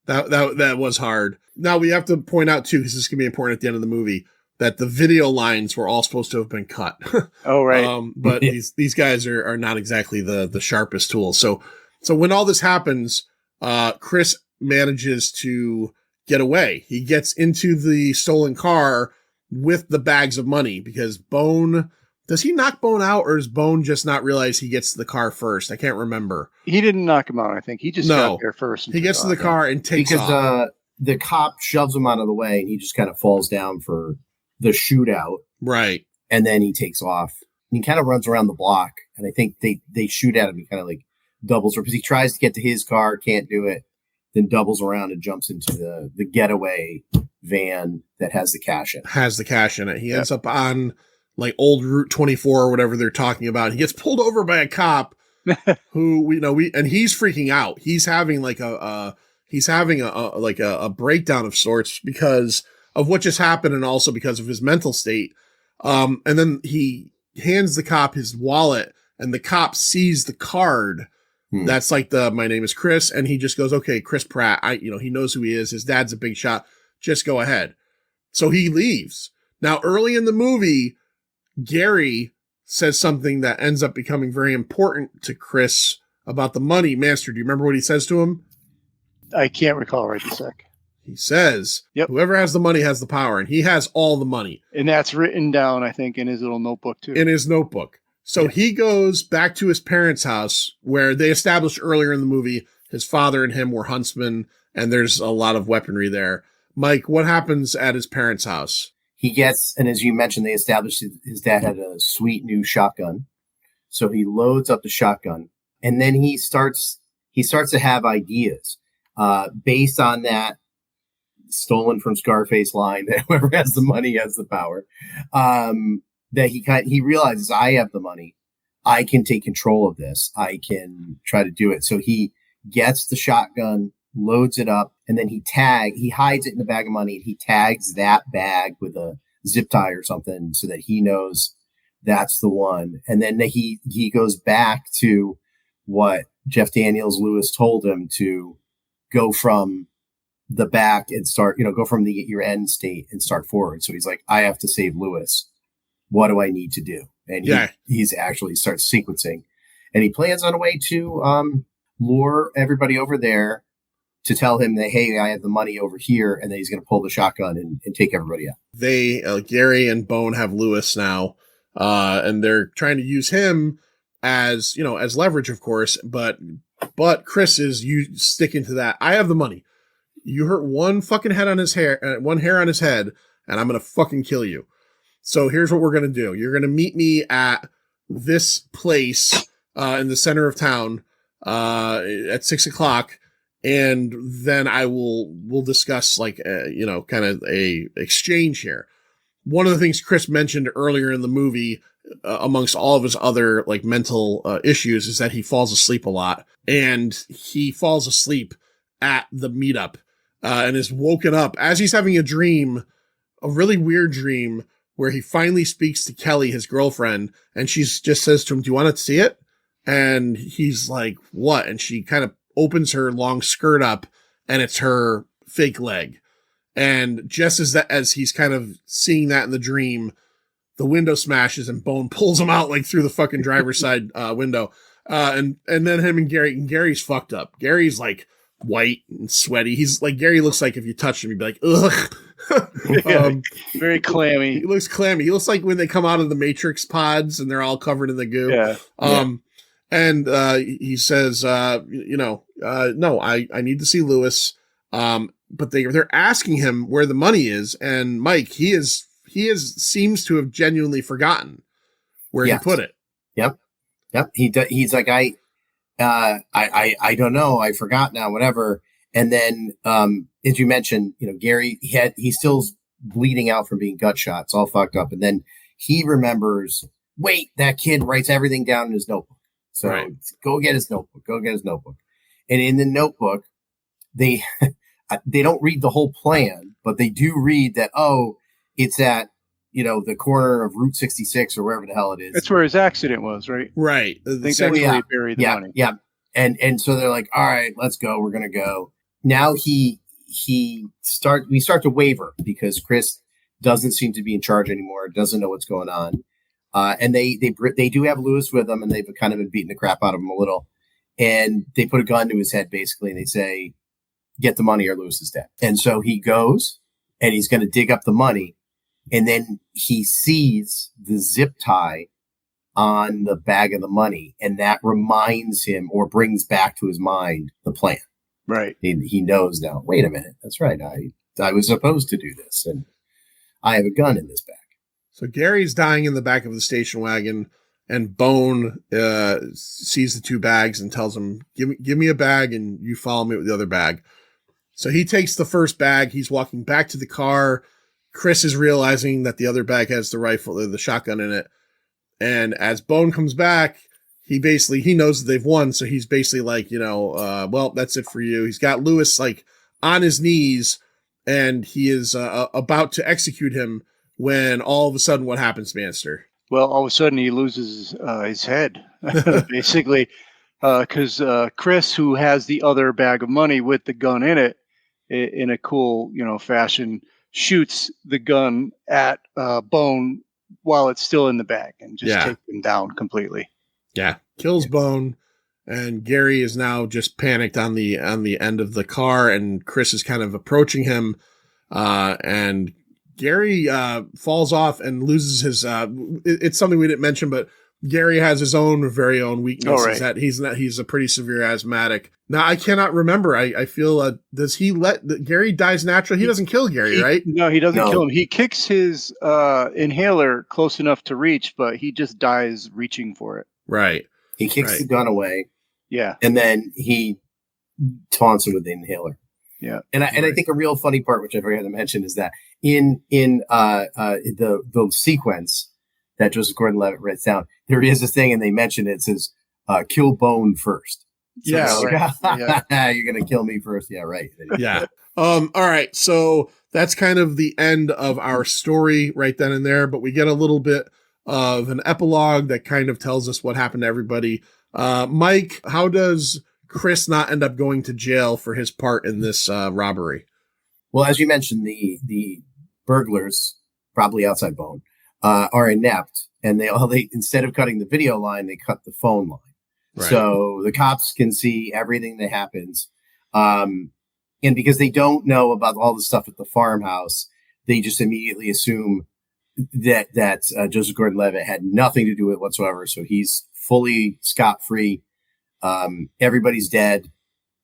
That was hard. Now we have to point out too, because this is going to be important at the end of the movie, that the video lines were all supposed to have been cut. Oh, right. But these guys are not exactly the sharpest tools. So when all this happens, Chris manages to get away. He gets into the stolen car with the bags of money because Bone... Does he knock Bone out, or does Bone just not realize he gets to the car first? I can't remember. He didn't knock him out, I think. He just got there first. He gets to the car and takes off. Because the cop shoves him out of the way, and he just kind of falls down for the shootout. Right. And then he takes off. And he kind of runs around the block, and I think they shoot at him. He kind of like doubles, because he tries to get to his car, can't do it, then doubles around and jumps into the getaway van that has the cash in it. He ends up on... like old Route 24 or whatever they're talking about. He gets pulled over by a cop who and he's freaking out. He's having a breakdown of sorts because of what just happened and also because of his mental state. And then he hands the cop his wallet and the cop sees the card. That's like my name is Chris. And he just goes, okay, Chris Pratt. He knows who he is. His dad's a big shot. Just go ahead. So he leaves. Now, early in the movie, Gary says something that ends up becoming very important to Chris about the money. Master, do you remember what he says to him? I can't recall right this sec. He says, Yep. Whoever has the money has the power, and he has all the money. And that's written down, I think, in his little notebook, too. In his notebook. So he goes back to his parents' house, where they established earlier in the movie his father and him were huntsmen, and there's a lot of weaponry there. Mike, what happens at his parents' house? He gets, and as you mentioned, they established his dad had a sweet new shotgun. So he loads up the shotgun, and then he starts to have ideas based on that stolen from Scarface line that whoever has the money has the power. That he realizes, I have the money, I can take control of this, I can try to do it. So he gets the shotgun, loads it up, and then he hides it in the bag of money, and he tags that bag with a zip tie or something so that he knows that's the one. And then he goes back to what Jeff Daniels Lewis told him, to go from the back and start, go from your end state and start forward. So he's like, I have to save Lewis. What do I need to do? And he's actually starts sequencing, and he plans on a way to lure everybody over there to tell him that, hey, I have the money over here, and then he's going to pull the shotgun and take everybody out. They, Gary and Bone have Lewis now, and they're trying to use him as leverage, of course, but Chris is sticking to that. I have the money. You hurt one fucking head on his hair, one hair on his head, and I'm going to fucking kill you. So here's what we're going to do. You're going to meet me at this place in the center of town at 6:00. And then we'll discuss kind of a exchange here. One of the things Chris mentioned earlier in the movie, amongst all of his other mental issues, is that he falls asleep a lot, and he falls asleep at the meetup and is woken up as he's having a really weird dream, where he finally speaks to Kelly, his girlfriend, and she just says to him, do you want to see it? And he's like, what? And she kind of opens her long skirt up, and it's her fake leg. And just as he's kind of seeing that in the dream, the window smashes and Bone pulls him out through the fucking driver's side window. And then him and Gary's fucked up. Gary's white and sweaty. He's Gary looks like if you touched him, you'd be like, ugh. Very clammy. He looks clammy. He looks like when they come out of the Matrix pods and they're all covered in the goo. Yeah. And he says, no, I need to see Lewis. But they're asking him where the money is, and Mike, he seems to have genuinely forgotten where he put it. Yep. He's like, I don't know. I forgot now, whatever. And then, as you mentioned, Gary, he's still bleeding out from being gut shot. It's all fucked up. And then he remembers, wait, that kid writes everything down in his notebook. So Go get his notebook. And in the notebook, they don't read the whole plan, but they do read that, it's at, the corner of Route 66 or wherever the hell it is. That's where his accident was, right? Right. I think that's where he buried the money. Yeah. And so they're like, all right, let's go. We're going to go. Now we start to waver because Chris doesn't seem to be in charge anymore. Doesn't know what's going on. And they do have Lewis with them, and they've kind of been beating the crap out of him a little. And they put a gun to his head, basically, and they say, get the money or Lewis is dead. And so he goes, and he's going to dig up the money. And then he sees the zip tie on the bag of the money. And that reminds him, or brings back to his mind, the plan. Right. He knows now, wait a minute. That's right. I was supposed to do this, and I have a gun in this bag. So Gary's dying in the back of the station wagon, and Bone sees the two bags and tells him, give me a bag and you follow me with the other bag. So he takes the first bag. He's walking back to the car. Chris is realizing that the other bag has the rifle or the shotgun in it. And as Bone comes back, he knows that they've won. So he's basically like, well, that's it for you. He's got Lewis on his knees, and he is about to execute him when all of a sudden what happens, Manster? Well, all of a sudden he loses his head, basically, because Chris, who has the other bag of money with the gun in it, in a cool, fashion, shoots the gun at Bone while it's still in the bag and just Yeah. take them down completely. Yeah. Kills Bone. And Gary is now just panicked on the end of the car, and Chris is kind of approaching him. And Gary falls off and loses his. It's something we didn't mention, but Gary has his very own weakness. Is that he's a pretty severe asthmatic. Now I cannot remember. I feel does he let Gary dies naturally? He doesn't kill Gary, right? No, he doesn't kill him. He kicks his inhaler close enough to reach, but he just dies reaching for it. Right. He kicks the gun away. Yeah. And then he taunts him with the inhaler. Yeah. And I think a real funny part, which I forgot to mention, is that in the sequence that Joseph Gordon-Levitt writes down, there is a thing, and they mention it says, kill Bone first. So yeah. Right. You're going to kill me first. Yeah. Right. Yeah. All right. So that's kind of the end of our story right then and there, but we get a little bit of an epilogue that kind of tells us what happened to everybody. Mike, how does Chris not end up going to jail for his part in this robbery? Well, as you mentioned, the burglars, probably outside Bone, are inept, and they instead of cutting the video line, they cut the phone line. Right. So the cops can see everything that happens. And because they don't know about all the stuff at the farmhouse, they just immediately assume that Joseph Gordon-Levitt had nothing to do with it whatsoever. So he's fully scot-free. Everybody's dead,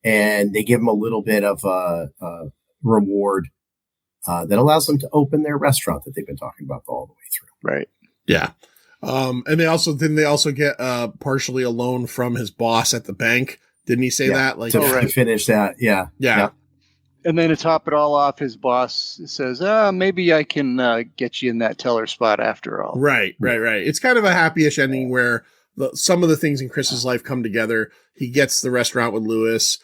and they give him a little bit of a reward that allows them to open their restaurant that they've been talking about all the way through. Right. Yeah. And they also get partially a loan from his boss at the bank. Didn't he say that? Like to finish that. Yeah. And then to top it all off, his boss says, maybe I can get you in that teller spot after all. Right. It's kind of a happy-ish ending where some of the things in Chris's life come together. He gets the restaurant with Lewis.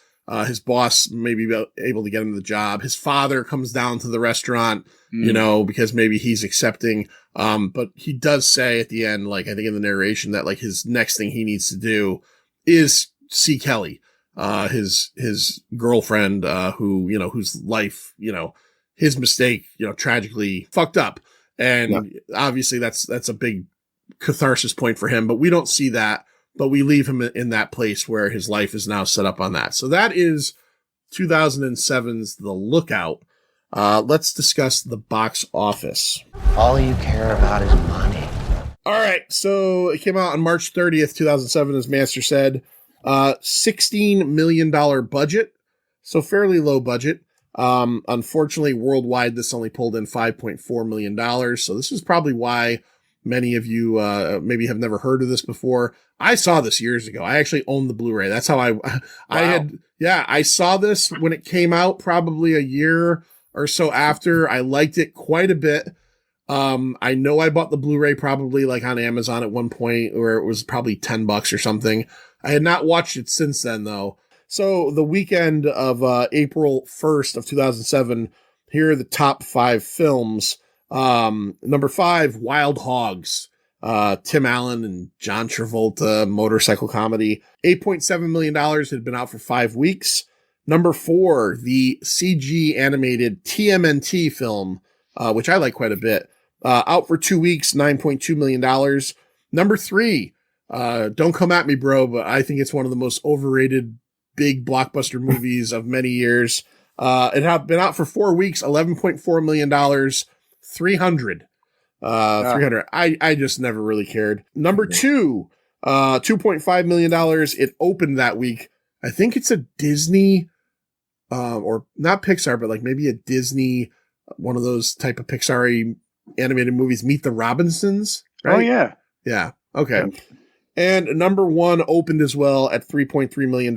His boss may be able to get him the job. His father comes down to the restaurant, because maybe he's accepting. But he does say at the end, like, I think in the narration, that like his next thing he needs to do is see Kelly, his girlfriend, whose life, his mistake, tragically fucked up. And obviously that's a big catharsis point for him, but we don't see that, but we leave him in that place where his life is now set up on that. So that is 2007's The Lookout. Let's discuss the box office. All you care about is money. All right. So it came out on March 30th, 2007, as Master said, $16 million budget. So fairly low budget. Unfortunately, worldwide, this only pulled in $5.4 million. So this is probably why many of you maybe have never heard of this before. I saw this years ago. I actually owned the Blu-ray. That's how I saw this when it came out, probably a year or so after. I liked it quite a bit. I know I bought the Blu-ray probably like on Amazon at one point, where it was probably $10 or something. I had not watched it since then though. So the weekend of April 1st of 2007, here are the top 5 films. Number 5, Wild Hogs. Tim Allen and John Travolta, motorcycle comedy. $8.7 million, had been out for 5 weeks. Number 4, the CG animated TMNT film, which I like quite a bit. Out for 2 weeks, $9.2 million. Number 3, don't come at me, bro, but I think it's one of the most overrated big blockbuster movies of many years. It had been out for 4 weeks, $11.4 million. 300. 300. I just never really cared. Number 2, $2.5 million. It opened that week. I think it's a Disney, or not Pixar, but like maybe a Disney, one of those type of Pixar-y animated movies, Meet the Robinsons. Right? Oh, yeah. Yeah. Okay. And number 1 opened as well at $3.3 million.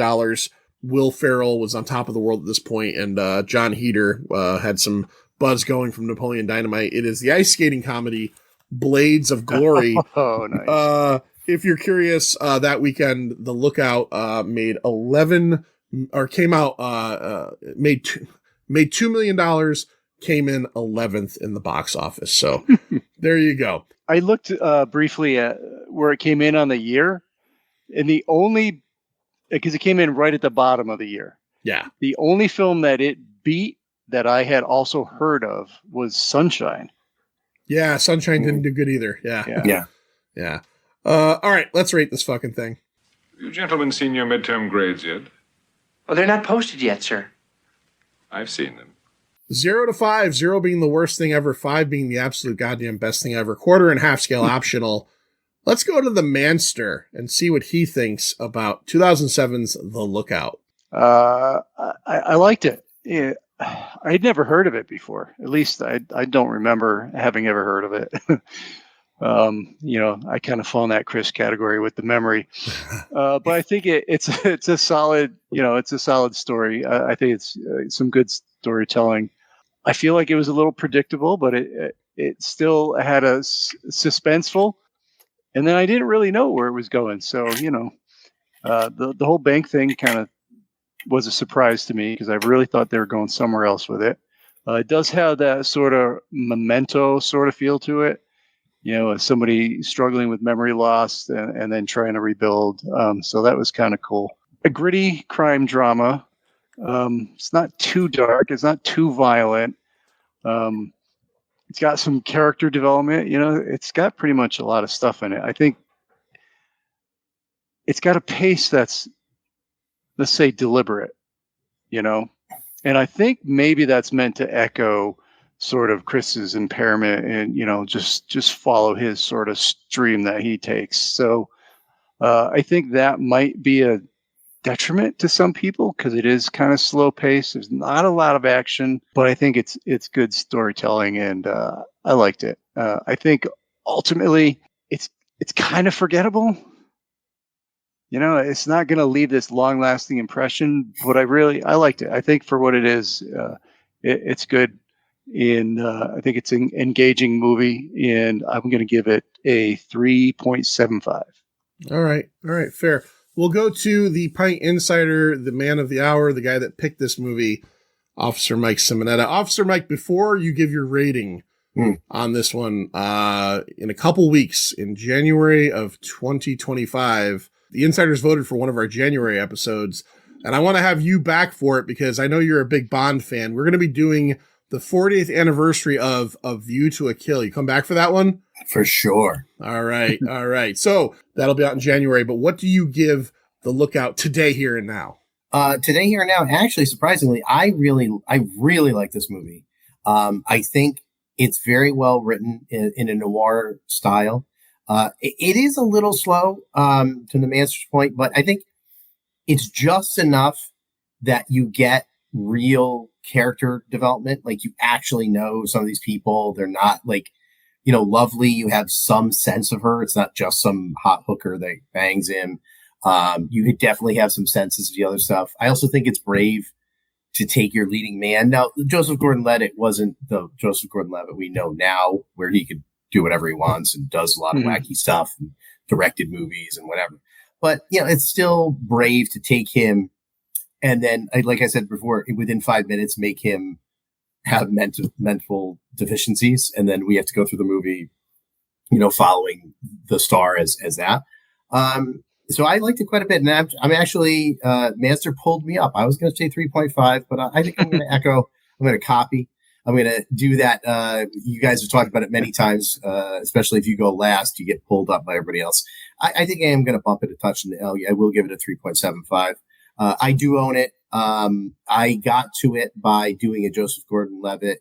Will Ferrell was on top of the world at this point, and John Heder had some buzz going from Napoleon Dynamite. It is the ice skating comedy Blades of Glory. Oh, nice. If you're curious, that weekend, The Lookout made $2 million, came in 11th in the box office. So there you go. I looked briefly at where it came in on the year, and because it came in right at the bottom of the year. Yeah. The only film that it beat that I had also heard of was Sunshine. Yeah, Sunshine didn't do good either. Yeah. All right, let's rate this fucking thing. Have you gentlemen seen your midterm grades yet? Oh, they're not posted yet, sir. I've seen them. 0 to 5, 0 being the worst thing ever, 5 being the absolute goddamn best thing ever, quarter and half scale optional. Let's go to the Manster and see what he thinks about 2007's The Lookout. I liked it. I'd never heard of it before. At least I don't remember having ever heard of it. I kind of fall in that Chris category with the memory. But I think it's a solid, it's a solid story. I think it's some good storytelling. I feel like it was a little predictable, but it still had a suspenseful. And then I didn't really know where it was going. So, the whole bank thing kind of was a surprise to me because I really thought they were going somewhere else with it. It does have that sort of Memento sort of feel to it. Somebody struggling with memory loss and then trying to rebuild. So that was kind of cool. A gritty crime drama. It's not too dark. It's not too violent. It's got some character development. It's got pretty much a lot of stuff in it. I think it's got a pace that's, let's say, deliberate, and I think maybe that's meant to echo sort of Chris's impairment and, just follow his sort of stream that he takes. So I think that might be a detriment to some people because it is kind of slow paced. There's not a lot of action, but I think it's good storytelling and I liked it. I think ultimately it's kind of forgettable. It's not going to leave this long lasting impression, but I liked it. I think for what it is, it's good. And I think it's an engaging movie, and I'm going to give it a 3.75. All right, fair. We'll go to the Pint Insider, the man of the hour, the guy that picked this movie, Officer Mike Simonetta. Officer Mike, before you give your rating on this one, in a couple weeks, in January of 2025, the Insiders voted for one of our January episodes, and I want to have you back for it because I know you're a big Bond fan. We're going to be doing the 40th anniversary of A View to a Kill. You come back for that one? For sure. All right. So that'll be out in January, but what do you give The Lookout today, here, and now? Today, here, and now, actually, surprisingly, I really like this movie. I think it's very well written in a noir style. It is a little slow, to the Manster's point, but I think it's just enough that you get real character development. Like, you actually know some of these people. They're not like, Lovely. You have some sense of her. It's not just some hot hooker that bangs him. You could definitely have some senses of the other stuff. I also think it's brave to take your leading man. Now, Joseph Gordon-Levitt wasn't the Joseph Gordon-Levitt we know now, where he could do whatever he wants and does a lot of wacky stuff and directed movies and whatever. But, it's still brave to take him. And then, like I said before, within 5 minutes, make him have mental deficiencies. And then we have to go through the movie, following the star as that. So I liked it quite a bit. And I'm actually, Manster pulled me up. I was going to say 3.5, but I think I'm going to echo, I'm going to copy. I'm going to do that. You guys have talked about it many times, especially if you go last, you get pulled up by everybody else. I think I am going to bump it a touch, and I will give it a 3.75. I do own it. I got to it by doing a Joseph Gordon-Levitt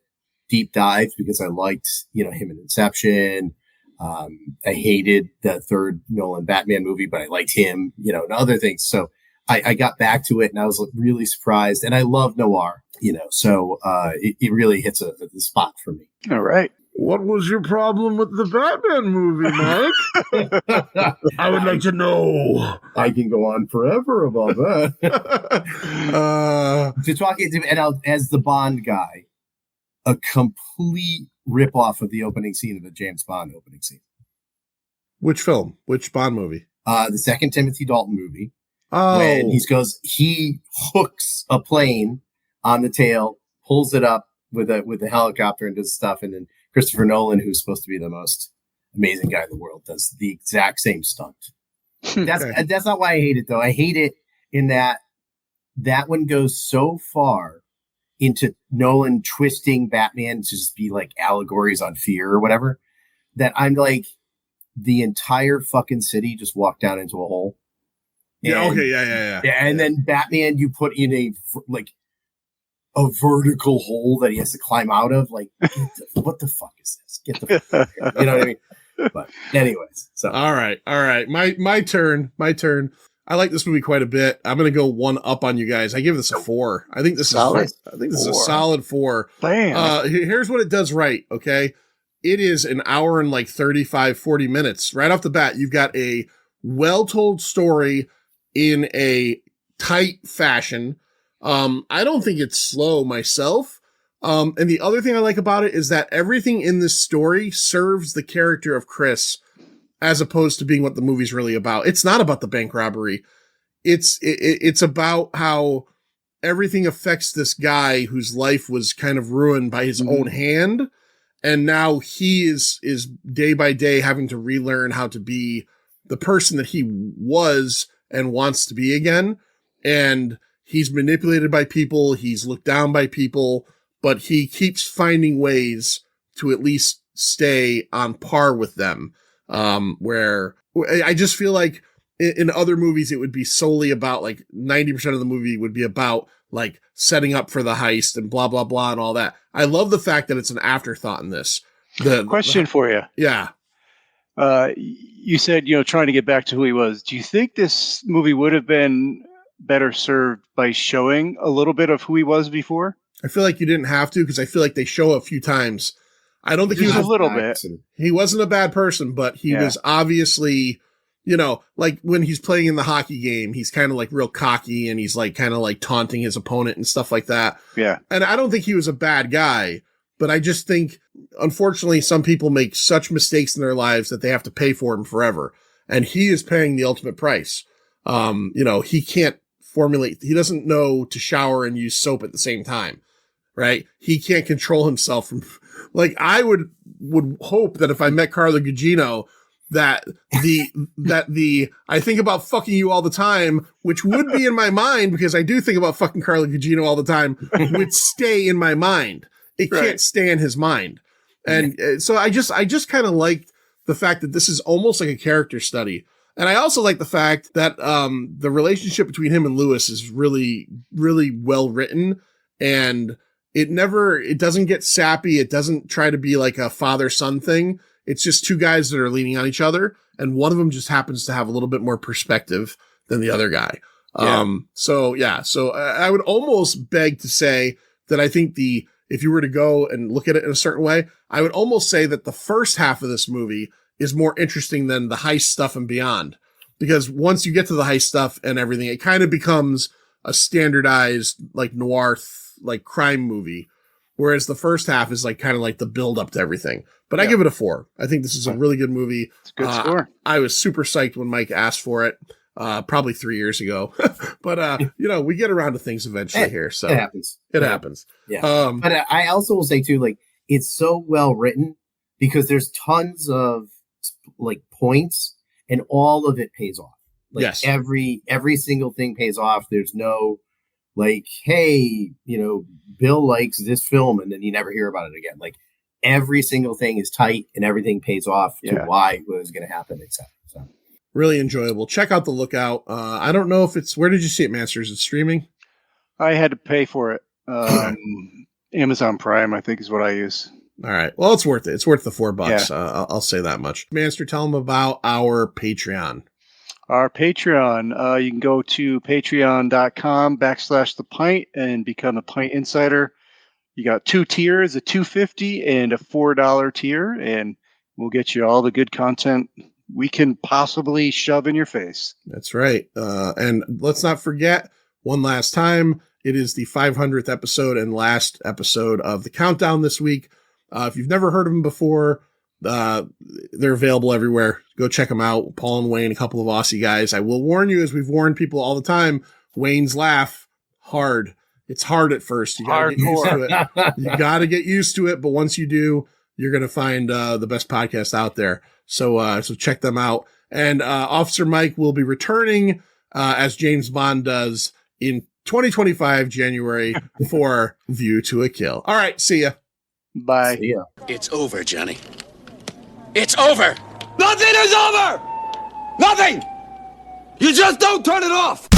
deep dive because I liked, him in Inception. I hated the third Nolan Batman movie, but I liked him, and other things. So I got back to it and I was really surprised, and I love noir, so it really hits the spot for me. All right. What was your problem with the Batman movie, Mike? I would like to know. I can go on forever about that. To talk as the Bond guy, a complete ripoff of the opening scene of the James Bond opening scene. Which film? Which Bond movie? The second Timothy Dalton movie. Oh. When he hooks a plane on the tail, pulls it up with a helicopter and does stuff, and then Christopher Nolan, who's supposed to be the most amazing guy in the world, does the exact same stunt. That's not why I hate it, though. I hate it in that one goes so far into Nolan twisting Batman to just be like allegories on fear or whatever, that I'm like, the entire fucking city just walked down into a hole. Yeah. And, Okay. Yeah. And then Batman, you put in a vertical hole that he has to climb out of. Like, what the fuck is this? Get the fuck out of here. You know what I mean? But anyways, so all right. My turn. I like this movie quite a bit. I'm gonna go one up on you guys. I give this a 4. I think this is a solid 4. Bam. Here's what it does right. Okay, it is an hour and like 35, 40 minutes. Right off the bat, you've got a well-told story in a tight fashion. I don't think it's slow myself. And the other thing I like about it is that everything in this story serves the character of Chris, as opposed to being what the movie's really about. It's not about the bank robbery. It's about how everything affects this guy whose life was kind of ruined by his own hand. And now he is day by day having to relearn how to be the person that he was and wants to be again. And he's manipulated by people. He's looked down by people, but he keeps finding ways to at least stay on par with them. Where I just feel like in other movies, it would be solely about like 90% of the movie would be about like setting up for the heist and blah, blah, blah, and all that. I love the fact that it's an afterthought in this. Question for you. Yeah. You said, trying to get back to who he was. Do you think this movie would have been better served by showing a little bit of who he was before? I feel like you didn't have to, because I feel like they show a few times. I don't think he was a little bit. He wasn't a bad person, but he was obviously, like when he's playing in the hockey game, he's kind of like real cocky and he's like kind of like taunting his opponent and stuff like that. Yeah. And I don't think he was a bad guy, but I just think, unfortunately, some people make such mistakes in their lives that they have to pay for them forever. And he is paying the ultimate price. He can't he doesn't know to shower and use soap at the same time, right? He can't control himself from, like, I would hope that if I met Carla Gugino, that I think about fucking you all the time, which would be in my mind, because I do think about fucking Carla Gugino all the time, would stay in my mind. It can't stay in his mind. And so I just kind of liked the fact that this is almost like a character study. And I also like the fact that the relationship between him and Lewis is really, really well written, and it doesn't get sappy. It doesn't try to be like a father-son thing. It's just two guys that are leaning on each other, and one of them just happens to have a little bit more perspective than the other guy. Yeah. So I would almost beg to say that I think if you were to go and look at it in a certain way, I would almost say that the first half of this movie is more interesting than the heist stuff and beyond. Because once you get to the heist stuff and everything, it kind of becomes a standardized, like, noir, like, crime movie. Whereas the first half is like kind of like the build up to everything. But I give it a 4. I think this is a really good movie. It's a good score. I was super psyched when Mike asked for it, probably 3 years ago. But, we get around to things eventually here. So it happens. It happens. Yeah. But I also will say too, like, it's so well written because there's tons of like points and all of it pays off. Like, yes. Every single thing pays off. There's no like, hey, Bill likes this film and then you never hear about it again. Like, every single thing is tight and everything pays off to why it was going to happen, etc. So really enjoyable. Check out The Lookout. I don't know if where did you see it, Master? Is it streaming? I had to pay for it. Amazon Prime, I think, is what I use. All right. Well, it's worth it. It's worth the $4. Yeah. I'll say that much. Master, tell them about our Patreon. Our Patreon. You can go to patreon.com/the Pint and become a Pint Insider. You got 2 tiers, a $2.50 and a $4 tier, and we'll get you all the good content we can possibly shove in your face. That's right. And let's not forget, one last time, it is the 500th episode and last episode of the countdown this week. If you've never heard of them before, they're available everywhere. Go check them out. Paul and Wayne, a couple of Aussie guys. I will warn you, as we've warned people all the time, Wayne's laugh, hard. It's hard at first. You gotta get used to it. You gotta get used to it, but once you do, you're gonna find the best podcast out there. So check them out. And Officer Mike will be returning as James Bond does in 2025 January for View to a Kill. All right, see ya. Bye. See ya. It's over, Johnny. It's over! Nothing is over! Nothing! You just don't turn it off!